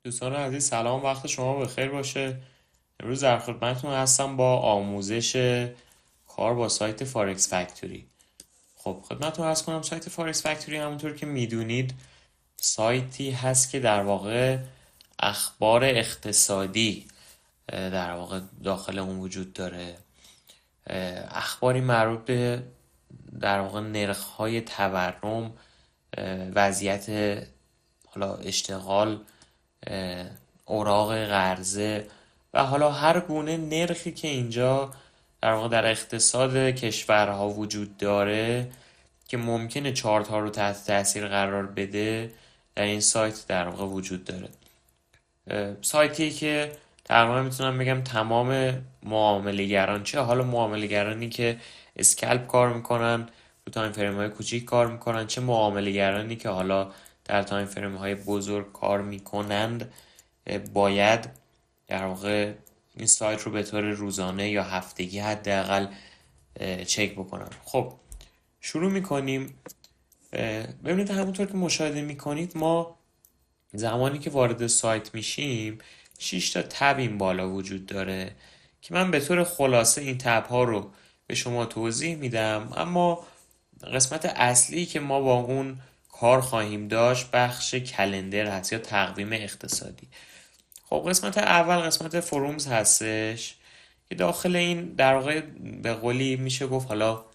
دوستان عزیز سلام، وقت شما بخیر باشه. امروز در خدمتتون هستم با آموزش کار با سایت فارکس فکتوری. خب خدمتتون عرض کنم سایت فارکس فکتوری همونطور که میدونید سایتی هست که در واقع اخبار اقتصادی در واقع داخل اون وجود داره. اخباری مربوط به در واقع نرخ‌های تورم، وضعیت حالا اشتغال، اوراق قرضه و حالا هر گونه نرخی که اینجا در واقع در اقتصاد کشورها وجود داره که ممکنه چارت ها رو تحت تاثیر قرار بده در این سایت در واقع وجود داره. سایتی که تقریبا میتونم بگم تمام معامله‌گران، چه حالا معامله‌گرانی که اسکلپ کار میکنن، تو تایم فریم های کوچیک کار میکنن، چه معامله‌گرانی که حالا در تایم فریم های بزرگ کار میکنند، باید در واقع این سایت رو به طور روزانه یا هفتگی حداقل چک بکنن. خب شروع میکنیم. ببینید همونطور که مشاهده میکنید ما زمانی که وارد سایت میشیم 6 تا تب این بالا وجود داره که من به طور خلاصه این تب ها رو به شما توضیح میدم، اما قسمت اصلی که ما با اون کار خواهیم داشت بخش کلندر هست یا تقویم اقتصادی. خب قسمت اول قسمت فرومز هستش که داخل این در واقع به قولی میشه گفت، حالا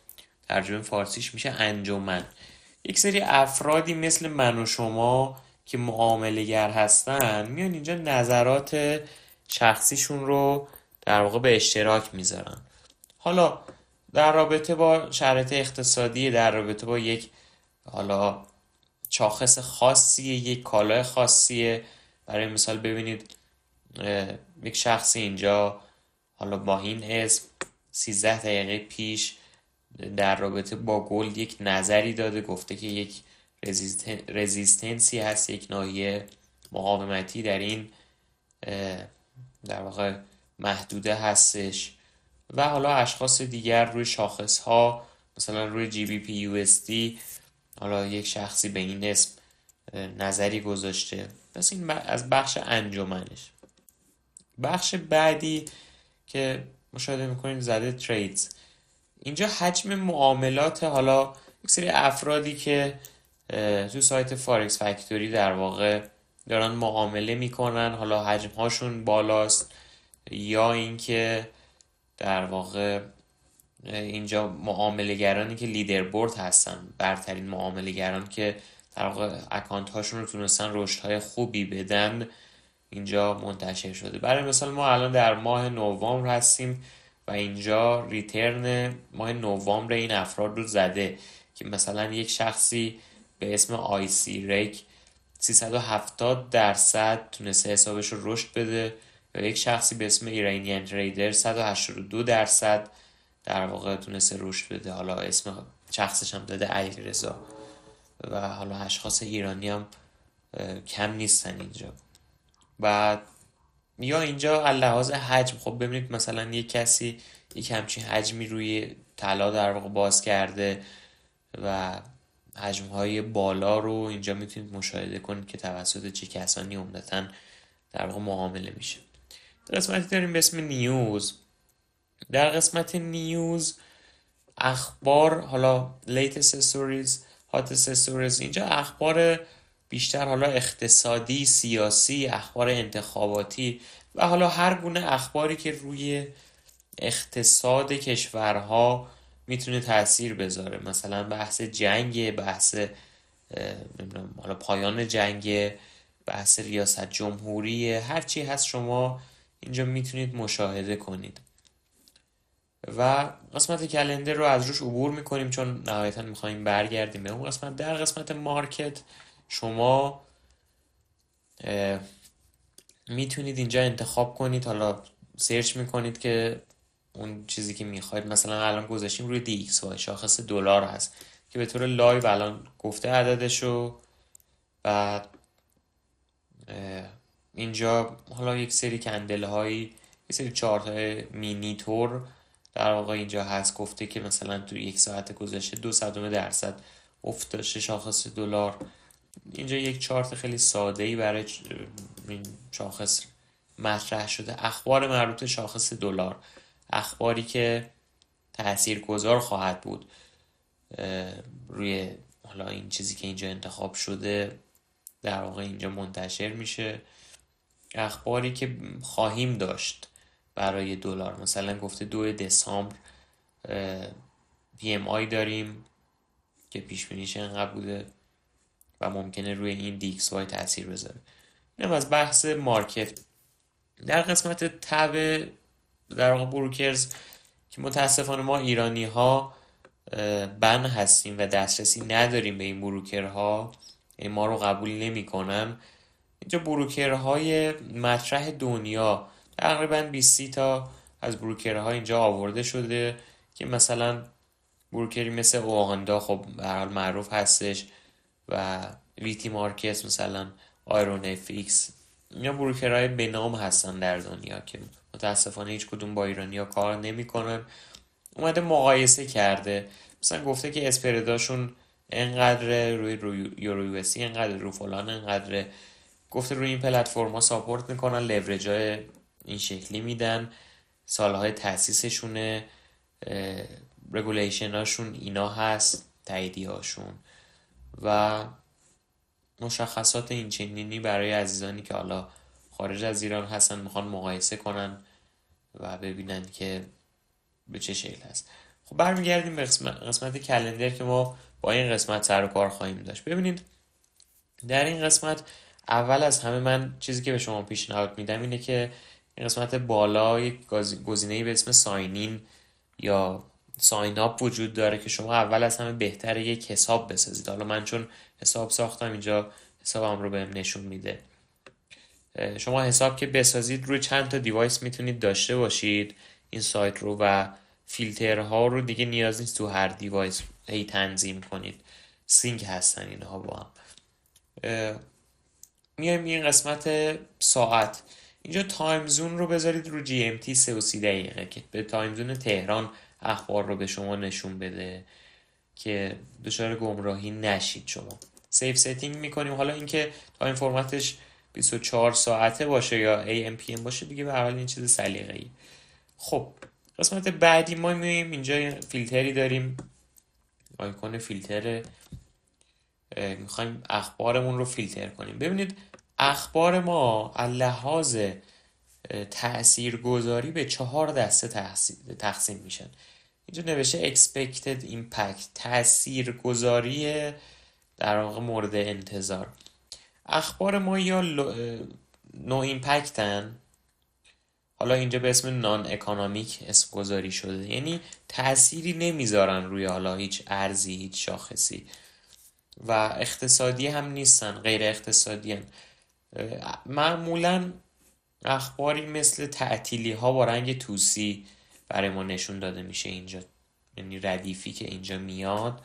ترجمه فارسیش میشه انجمن، یک سری افرادی مثل من و شما که معامله‌گر هستن میان اینجا نظرات شخصیشون رو در واقع به اشتراک میذارن. حالا در رابطه با شرایط اقتصادی، در رابطه با یک حالا شاخص خاصیه، یک کالای خاصیه. برای مثال ببینید یک شخصی اینجا حالا با این اسم 13 دقیقه پیش در رابطه با گلد یک نظری داده، گفته که یک رزیستنسی هست، یک ناحیه مقاومتی در این در واقع محدوده هستش. و حالا اشخاص دیگر روی شاخص ها، مثلا روی جی بی پی یو اس دی، حالا یک شخصی به این اسم نظری گذاشته. پس این از بخش انجمنش. بخش بعدی که مشاهده میکنید زده تریدز. اینجا حجم معاملات، حالا یک سری افرادی که تو سایت فارکس فکتوری در واقع دارن معامله میکنن، حالا حجم هاشون بالاست، یا اینکه در واقع اینجا معامله گرانی که لیدر بورد هستن، برترین معامله گران که در واقع اکانت هاشون رو تونستن رشد های خوبی بدن، اینجا منتشر شده. برای مثال ما الان در ماه نوامبر هستیم و اینجا ریترن ماه نوامبر این افراد رو زده که مثلا یک شخصی به اسم آی سی ریک 370% تونسته حسابش رو رشد بده، و یک شخصی به اسم ایرانیان تریدر 182% در واقع تونسته رشد بده. حالا اسم شخصش هم داده علیرضا، و حالا اشخاص ایرانی هم کم نیستن اینجا. و یا اینجا لحاظ حجم، خب ببینید مثلا یک کسی یک همچین حجمی روی طلا در واقع باز کرده و حجم‌های بالا رو اینجا میتونید مشاهده کنید که توسط چه کسانی عمدتاً در واقع معامله میشه. قسمتی داریم به اسم نیوز. در قسمت نیوز اخبار، حالا latest stories، hottest stories، اینجا اخبار بیشتر حالا اقتصادی، سیاسی، اخبار انتخاباتی و حالا هر گونه اخباری که روی اقتصاد کشورها میتونه تأثیر بذاره. مثلا بحث جنگ، بحث حالا پایان جنگ، بحث ریاست جمهوری، هر چی هست شما اینجا میتونید مشاهده کنید. و قسمت کلندر رو از روش عبور میکنیم چون نهایتا میخوایم برگردیم به اون قسمت. در قسمت مارکت شما میتونید اینجا انتخاب کنید، حالا سرچ میکنید که اون چیزی که میخواید. مثلا الان گذاشتیم روی دی ایکس وای، شاخص دلار هست که به طور لایو الان گفته عددشو. بعد اینجا حالا یک سری کندل هایی، یک سری چارت های مینیتور در واقع اینجا هست، گفته که مثلا تو یک ساعت گذشته 0.02% افت داشته شاخص دلار. اینجا یک چارت خیلی ساده ای برای این شاخص مطرح شده، اخبار مربوط به شاخص دلار، اخباری که تاثیرگذار خواهد بود روی حالا این چیزی که اینجا انتخاب شده در واقع اینجا منتشر میشه. اخباری که خواهیم داشت برای دلار، مثلا گفته 2 دسامبر PMI داریم که پیش بینیش اینقدر بوده و ممکنه روی این DXY تاثیر بذاره. اینم از بحث مارکت. در قسمت تب در واقع بروکرز که متاسفانه ما ایرانی ها بن هستیم و دسترسی نداریم به این بروکرها، ما رو قبول نمی کنن. اینجا بروکرهای مطرح دنیا تقریبا 20 تا از بروکرها اینجا آورده شده که مثلا بروکری مثل اوهاندا خب به هر حال معروف هستش و ویتی مارکت، مثلا آیرون افیکس، اینا بروکرهای به نام هستن در دنیا که متاسفانه هیچ کدوم با ایرانیا کار نمیکنن. اومده مقایسه کرده، مثلا گفته که اسپرداشون انقدر روی یورو یو اس انقدر رو فلان انقدر، گفته روی این پلتفرما ساپورت میکنن، لورجای این شکلی میدن، سالهای تأسیسشونه، رگولیشن هاشون اینا هست، تاییدی هاشون و مشخصات این چنینی برای عزیزانی که حالا خارج از ایران هستن میخوان مقایسه کنن و ببینن که به چه شکل هست. خب برمیگردیم به قسمت کلندر که ما با این قسمت سر و کار خواهیم داشت. ببینید در این قسمت اول از همه من چیزی که به شما پیشنهاد میدم اینه که این قسمت بالا یک گزینه‌ای به اسم ساینین یا ساین اپ وجود داره که شما اول از همه بهتره یک حساب بسازید. حالا من چون حساب ساختم اینجا حسابم رو بهم نشون میده. شما حساب که بسازید روی چند تا دیوایس میتونید داشته باشید این سایت رو و فیلترها رو دیگه نیاز نیست تو هر دیوایس هی تنظیم کنید، سینک هستن اینها با هم. میایم این قسمت ساعت، اینجا تایم زون رو بذارید رو GMT 3:30 دقیقه که به تایم زون تهران اخبار رو به شما نشون بده که دچار گمراهی نشید. شما سیف ستینگ میکنیم. حالا اینکه تایم فرمتش 24 ساعته باشه یا AM PM باشه دیگه به هر حال این چیز سلیقه‌ای. خب قسمت بعدی ما میایم اینجا فیلتری داریم، آیکون فیلتر، میخوایم اخبارمون رو فیلتر کنیم. ببینید اخبار ما از لحاظ تاثیرگذاری به 4 دسته تقسیم میشن. اینجا نوشته expected impact، تاثیرگذاری در واقع مورد انتظار. اخبار ما یا نو ایمپکتن، حالا اینجا به اسم نان اکانومیک اسم گذاری شده، یعنی تأثیری نمیذارن روی حالا هیچ ارزی، هیچ شاخصی و اقتصادی هم نیستن، غیر اقتصادی هم. معمولا اخباری مثل تعطیلی ها با رنگ توسی برای ما نشون داده میشه اینجا، یعنی ردیفی که اینجا میاد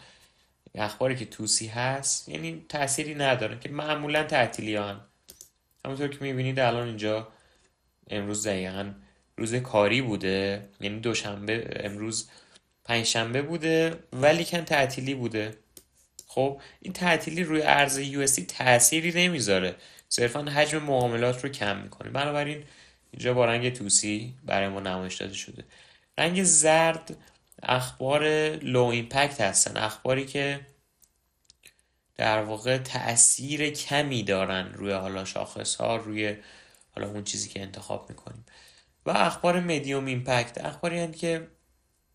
اخباری که توسی هست یعنی تأثیری نداره که معمولا تعطیلی ها هم. همونطور که میبینید الان اینجا امروز دقیقا روز کاری بوده، یعنی دوشنبه، امروز پنجشنبه بوده ولی کن تعطیلی بوده. خب این تعطیلی روی ارز USD تأثیری نمیذاره، صرفا حجم معاملات رو کم میکنه. بنابراین اینجا با رنگ توسی برای ما نمایش داده شده. رنگ زرد اخبار لو ایمپکت هستن، اخباری که در واقع تأثیر کمی دارن روی حالا شاخص ها، روی حالا اون چیزی که انتخاب میکنیم. و اخبار مدیوم ایمپکت اخباری هستند که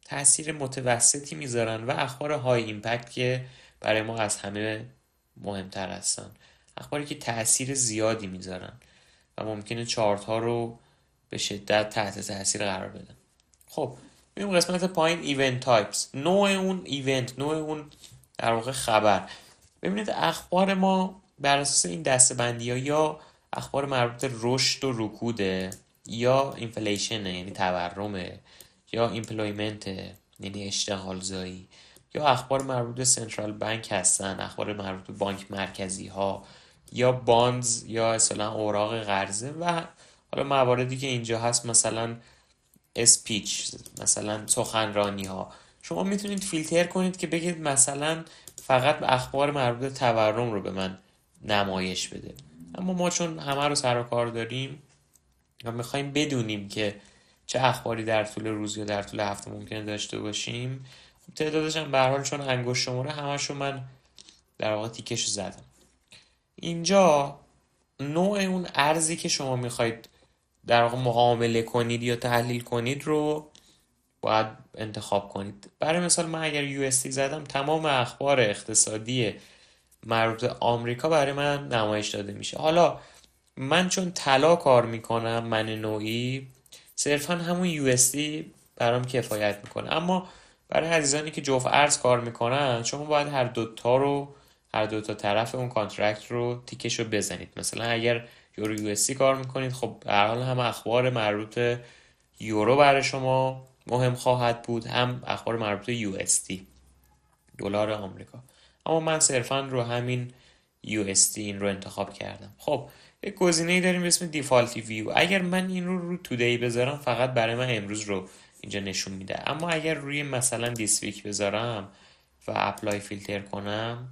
تأثیر متوسطی میذارن و اخبار های ایمپکت که برای ما از همه مهمتر هستن، اخباری که تأثیر زیادی میذارن و ممکنه چارت ها رو به شدت تحت تأثیر قرار بدن. خب میریم قسمت پایین، ایونت تایپس، نوع اون ایونت، نوع اون در واقع خبر. ببینید اخبار ما بر اساس این دسته‌بندی‌ها یا اخبار مربوط به رشد و رکوده، یا اینفلیشن یعنی تورمه، یا ایمپلویمنت یعنی اشتغال زایی، یا اخبار مربوط به سنترال بانک هستن، اخبار مربوط به بانک مرکزی ها، یا باندز یا اصلا اوراق قرضه و حالا مواردی که اینجا هست مثلا اسپیچ، مثلا سخنرانی ها. شما میتونید فیلتر کنید که بگید مثلا فقط اخبار مربوط به تورم رو به من نمایش بده. اما ما چون همه رو سر و کار داریم و میخوایم بدونیم که چه اخباری در طول روز یا در طول هفته ممکنه داشته باشیم، خب تعدادش هم به هر حال چون انگشت شماره همشو من در واقع تیکش زدم. اینجا نوع اون ارزی که شما میخواید در واقع معامله کنید یا تحلیل کنید رو باید انتخاب کنید. برای مثال من اگر USD زدم، تمام اخبار اقتصادی مربوط به آمریکا برای من نمایش داده میشه. حالا من چون طلا کار میکنم، من نوعی صرفا همون USD برام کفایت میکنه. اما برای عزیزانی که جفت ارز کار میکنن، شما باید هر دو تا طرف اون کانترکت رو تیکش رو بزنید. مثلا اگر یورو USD کار میکنید، خب به هر حال هم اخبار مربوط به یورو برای شما مهم خواهد بود، هم اخبار مربوط به USD دلار آمریکا. اما من صرفا رو همین USD این رو انتخاب کردم. خب یک گزینه‌ای داریم به اسم دیفالتی ویو. اگر من این رو تودی بذارم، فقط برای من امروز رو اینجا نشون میده. اما اگر روی مثلا دیس ویک بذارم و اپلای فیلتر کنم،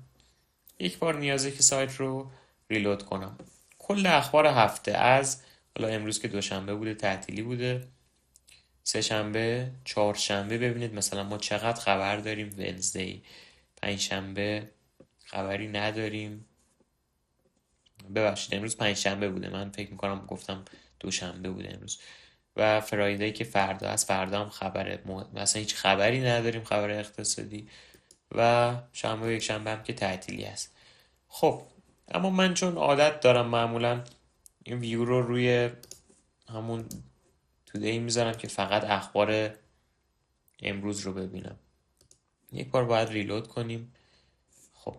یک بار نیازه که سایت رو ریلود کنم. کل اخبار هفته از حالا امروز که دوشنبه بوده تعطیلی بوده، سه شنبه، چهارشنبه ببینید مثلا ما چقدر خبر داریم. ونزدی، پنجشنبه خبری نداریم. ببخشید امروز پنجشنبه بوده، من فکر میکنم گفتم دوشنبه بوده امروز. و فرایدی که فردا هست، فردا هم خبره مثلا هیچ خبری نداریم، خبر اقتصادی. و شنبه و یک شنبه هم که تعطیلی هست. خب اما من چون عادت دارم معمولا این ویو رو روی همون تودی میذارم که فقط اخبار امروز رو ببینم. یک بار باید ریلود کنیم. خب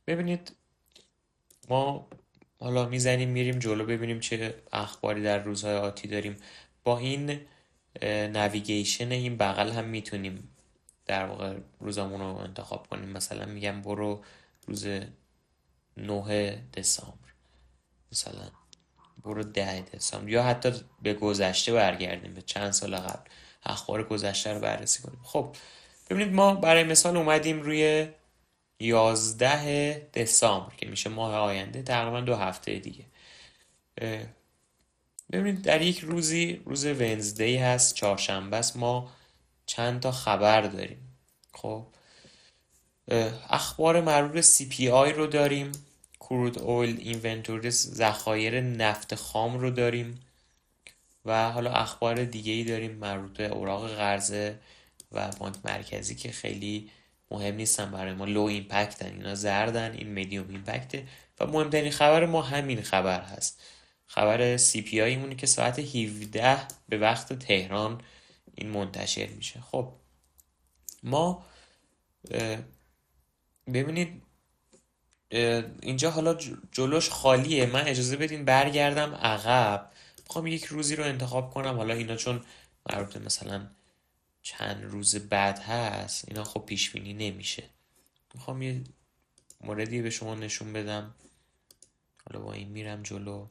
ببینید ما حالا میزنیم میریم جلو ببینیم چه اخباری در روزهای آتی داریم. با این نویگیشن این بغل هم میتونیم در واقع روزامون رو انتخاب کنیم. مثلا میگم برو روز 9 دسامبر، مثلا برو 10 دسامبر، یا حتی به گذشته برگردیم، به چند سال قبل اخبار گذشته رو بررسی کنیم. خب ببینید ما برای مثال اومدیم روی 11 دسامبر که میشه ماه آینده، تقریبا 2 هفته دیگه. ببینید در یک روزی، روز ونزدی هست، چهارشنبه است، ما چند تا خبر داریم. خب اخبار مربوط به CPI رو داریم، کرود اویل اینونتوریز، ذخایر نفت خام رو داریم، و حالا اخبار دیگه ای داریم مربوط به اوراق قرضه و بانک مرکزی که خیلی مهم نیستن برای ما، لو ایمپکتن، اینا زردن، این میدیوم ایمپکته. و مهمترین خبر ما همین خبر هست، خبر CPI مونه که ساعت 17 به وقت تهران این منتشر میشه. خب ما ببینید اینجا حالا جلوش خالیه، من اجازه بدین برگردم عقب، میخوام یک روزی رو انتخاب کنم. حالا اینا چون مربوط مثلا چند روز بعد هست، اینا خب پیش بینی نمیشه. میخوام یه موردی به شما نشون بدم. حالا با این میرم جلو.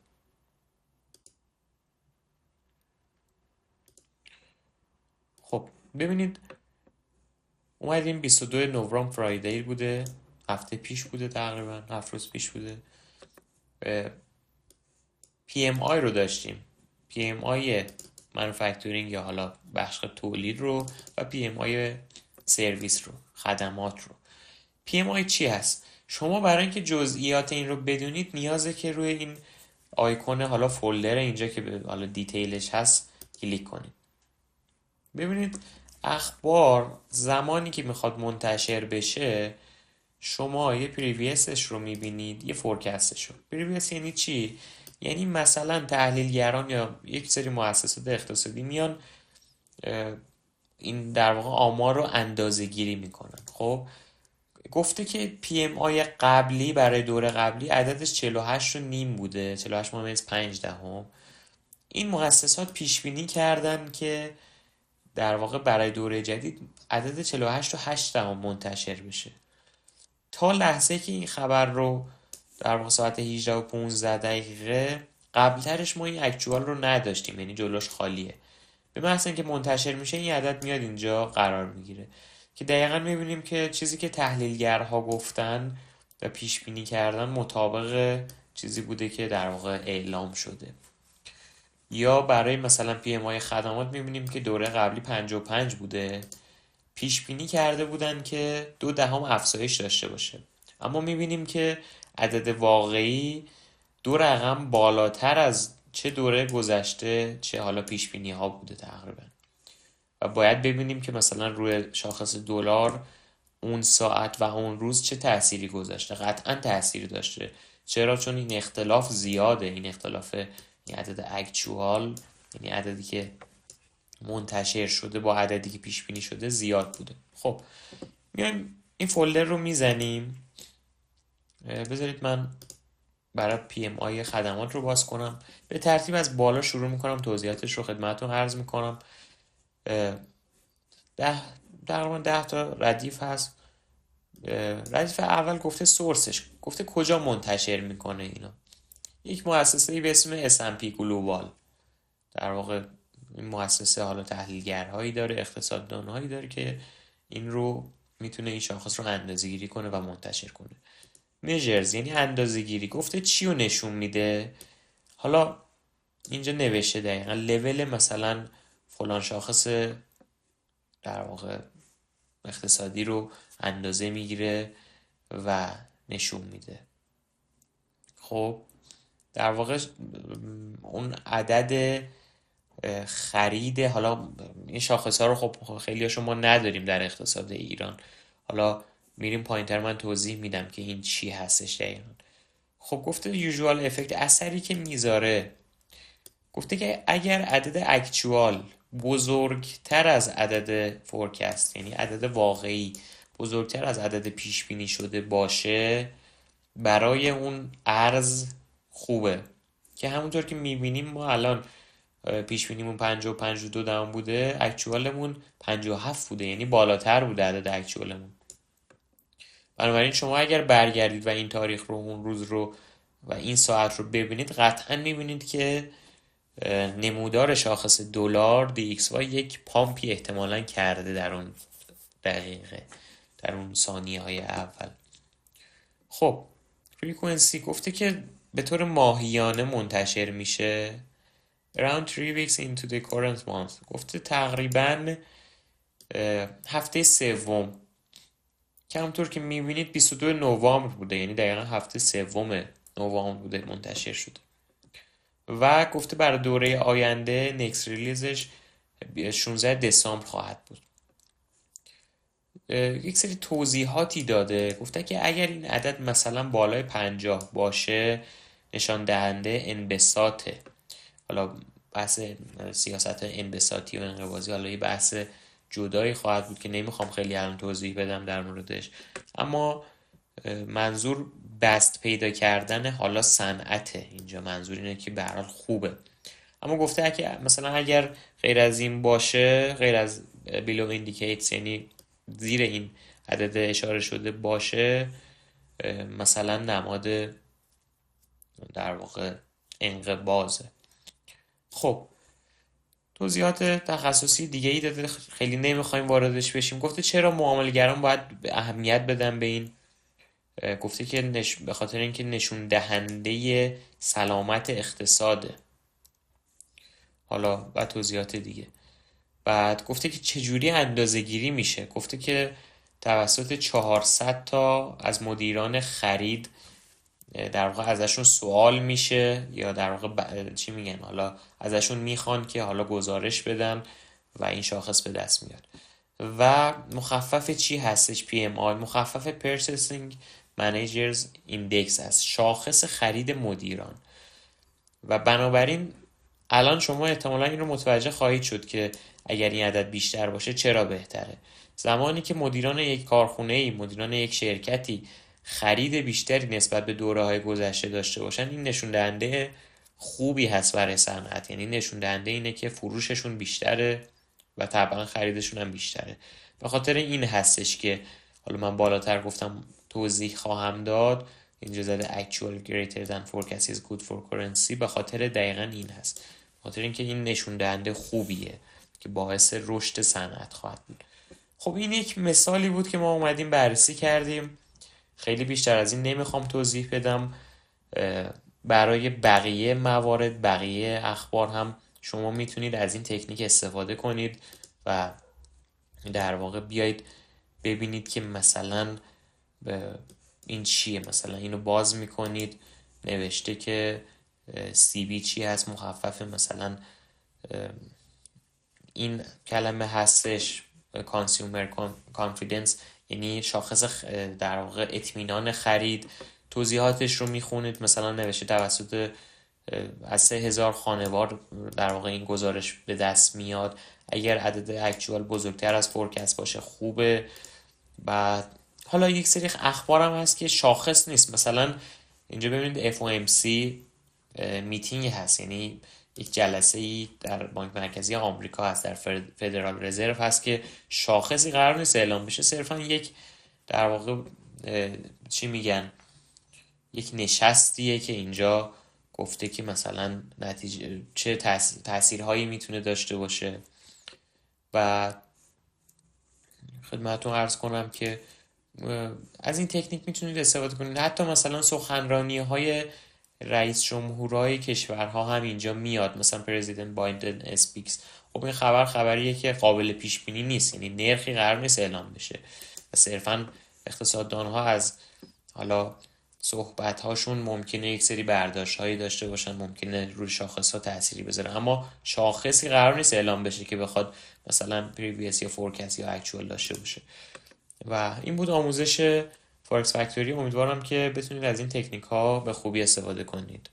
خب ببینید اومدیم 22 نوامبر فرایدی بوده، هفته پیش بوده، تقریبا 7 روز پیش بوده. PMI رو داشتیم، PMI مانوفکتورینگ یا حالا بخش تولید رو، و PMI سرویس رو، خدمات رو. PMI چی هست؟ شما برای اینکه جزئیات این رو بدونید نیازه که روی این آیکون حالا فولدر اینجا که حالا دیتیلش هست کلیک کنید. ببینید اخبار زمانی که میخواد منتشر بشه، شما یه پریویسش رو میبینید، یه فورکستش رو. پریویس یعنی چی؟ یعنی مثلا تحلیلگران یا یک سری مؤسسات اقتصادی میان این در واقع آمار رو اندازه گیری میکنن. خب گفته که PMI قبلی برای دور قبلی عددش 48 و نیم بوده، 48.5. این مؤسسات پیش بینی کردن که در واقع برای دوره جدید عدد 48 و 8 منتشر بشه. تا لحظه که این خبر رو در واقع ساعت 18 و 15 دقیقه قبلترش ما این اکچوال رو نداشتیم، یعنی جلوش خالیه. به محض اینکه منتشر میشه این عدد میاد اینجا قرار میگیره که دقیقا میبینیم که چیزی که تحلیلگرها گفتن و پیش بینی کردن مطابق چیزی بوده که در واقع اعلام شده. یا برای مثلا پی ام آی خدمات میبینیم که دوره قبلی 55 بوده، پیش بینی کرده بودن که 0.2 افزایش داشته باشه، اما میبینیم که عدد واقعی 2 رقم بالاتر از چه دوره گذشته چه حالا پیش بینی ها بوده تقریبا. و باید ببینیم که مثلا روی شاخص دلار اون ساعت و اون روز چه تأثیری گذاشته. قطعا تأثیری داشته. چرا؟ چون این اختلاف زیاده. این اختلاف، این عدد اکچوال، یعنی عددی که منتشر شده با عددی که پیش بینی شده زیاد بوده. خب میایم این فولدر رو میزنیم. بذارید من برای پی ام آی خدمات رو باز کنم. به ترتیب از بالا شروع میکنم توضیحاتش رو خدمتتون عرض میکنم. تقریبا 10 تا ردیف هست. ردیف اول گفته سورسش، گفته کجا منتشر میکنه اینا. یک مؤسسه‌ای به اسم S&P گلوبال، در واقع این مؤسسه حالا تحلیلگرهایی داره، اقتصاددانهایی داره که این رو میتونه این شاخص رو اندازه‌گیری کنه و منتشر کنه. میجرز یعنی اندازه‌گیری. گفته چی رو نشون میده؟ حالا اینجا نوشته دقیقا لول مثلا فلان شاخص در واقع اقتصادی رو اندازه میگیره و نشون میده. خب در واقع اون عدد خرید، حالا این شاخص ها رو خب خیلی ها شما نداریم در اقتصاد ایران، حالا میریم پایینتر من توضیح میدم که این چی هستش دقیقا. خب گفته یوزوال افکت، اثری که میذاره. گفته که اگر عدد اکچوال بزرگتر از عدد فورکست، یعنی عدد واقعی بزرگتر از عدد پیش بینی شده باشه، برای اون ارز خوبه. که همونطور که میبینیم ما الان پیش بینیمون 55.2 بوده، اکچوالمون 57 بوده، یعنی بالاتر بوده عدد اکچوالمون. بنابراین شما اگر برگردید و این تاریخ رو، اون روز رو و این ساعت رو ببینید، قطعا میبینید که نمودار شاخص دلار DXY یک پامپی احتمالاً کرده در اون دقیقه، در اون ثانیه های اول. خب فریکونسی گفته که به طور ماهیانه منتشر میشه around 3 weeks into the current month. گفته تقریبا هفته سوم، که همونطور که میبینید 22 نوامبر بوده، یعنی دقیقا هفته سوم نوامبر بوده منتشر شده. و گفته برای دوره آینده نکست ریلیزش 16 دسامبر خواهد بود. یک سری توضیحاتی داده. گفته که اگر این عدد مثلا بالای 50 باشه نشان دهنده انبساطه. حالا بحث سیاست انبساطی و انقباضی حالا یه بحث جدایی خواهد بود که نمیخوام خیلی الان توضیح بدم در موردش، اما منظور بست پیدا کردن حالا صنعته. اینجا منظور اینه که به هر حال خوبه. اما گفته که مثلا اگر غیر از این باشه، غیر از below indicates یعنی زیر این عدد اشاره شده باشه، مثلا نماد در واقع انقباضه. خب توضیحات تخصصی دیگه ای داده، خیلی نمیخوایم واردش بشیم. گفته چرا معامله‌گران باید اهمیت بدن به این. گفته که به خاطر اینکه نشون دهنده سلامت اقتصاده. حالا و توضیحات دیگه. بعد گفته که چجوری اندازه گیری میشه. گفته که توسط 400 تا از مدیران خرید در واقع ازشون سوال میشه، یا در واقع چی میگن، حالا ازشون میخوان که حالا گزارش بدن و این شاخص به دست میاد. و مخفف چی هستش؟ PMI مخفف Purchasing Managers Index هست، شاخص خرید مدیران. و بنابراین الان شما احتمالا این رو متوجه خواهید شد که اگر این عدد بیشتر باشه چرا بهتره. زمانی که مدیران یک کارخونه‌ای، مدیران یک شرکتی خرید بیشتری نسبت به دوره‌های گذشته داشته باشن، این نشون دهنده خوبی هست برای صنعت. یعنی نشون دهنده اینه که فروششون بیشتره و طبعا خریدشون هم بیشتره. به خاطر این هستش که حالا من بالاتر گفتم توضیح خواهم داد، اینجا زده actual greater than forecast is good for currency. به خاطر دقیقا این هست، به خاطر اینکه این نشون دهنده خوبیه که باعث رشد صنعت خواهد بود. خب این یک مثالی بود که ما اومدیم بررسی کردیم. خیلی بیشتر از این نمیخوام توضیح بدم. برای بقیه موارد، بقیه اخبار هم شما میتونید از این تکنیک استفاده کنید و در واقع بیایید ببینید که مثلا این چیه، مثلا اینو باز میکنید نوشته که CB چی هست، مخفف مثلا این کلمه هستش Consumer Confidence، یعنی شاخص در واقع اطمینان خرید. توضیحاتش رو میخونید، مثلا نوشته توسط از 3000 خانوار در واقع این گزارش به دست میاد، اگر عدد اکچوال بزرگتر از فورکست باشه خوبه. بعد حالا یک سری اخبار هم هست که شاخص نیست، مثلا اینجا ببینید FOMC میتینگ هست، یعنی یک جلسه ای در بانک مرکزی آمریکا هست، در فدرال رزرو هست که شاخصی قرار نیست اعلام بشه، صرفا یک در واقع چی میگن، یک نشستیه که اینجا گفته که مثلا نتیجه چه تاثیرهایی میتونه داشته باشه. و خدمتتون عرض کنم که از این تکنیک میتونید استفاده کنید. حتی مثلا سخنرانی های رئیس جمهورهای کشورها هم اینجا میاد، مثلا پرزیدنت بایدن اسپیکس. خب این خبریه که قابل پیش بینی نیست، یعنی نرخی قرار نیست اعلام بشه و صرفا اقتصاددانها از حالا صحبت هاشون ممکنه یک سری برداشت هایی داشته باشن، ممکنه روی شاخص ها تأثیری بذاره، اما شاخصی قرار نیست اعلام بشه که بخواد مثلا پریویس یا فورکست یا اکچوال داشته باشه. و این بود آموزش فارکس فکتوری. امیدوارم که بتونید از این تکنیک ها به خوبی استفاده کنید.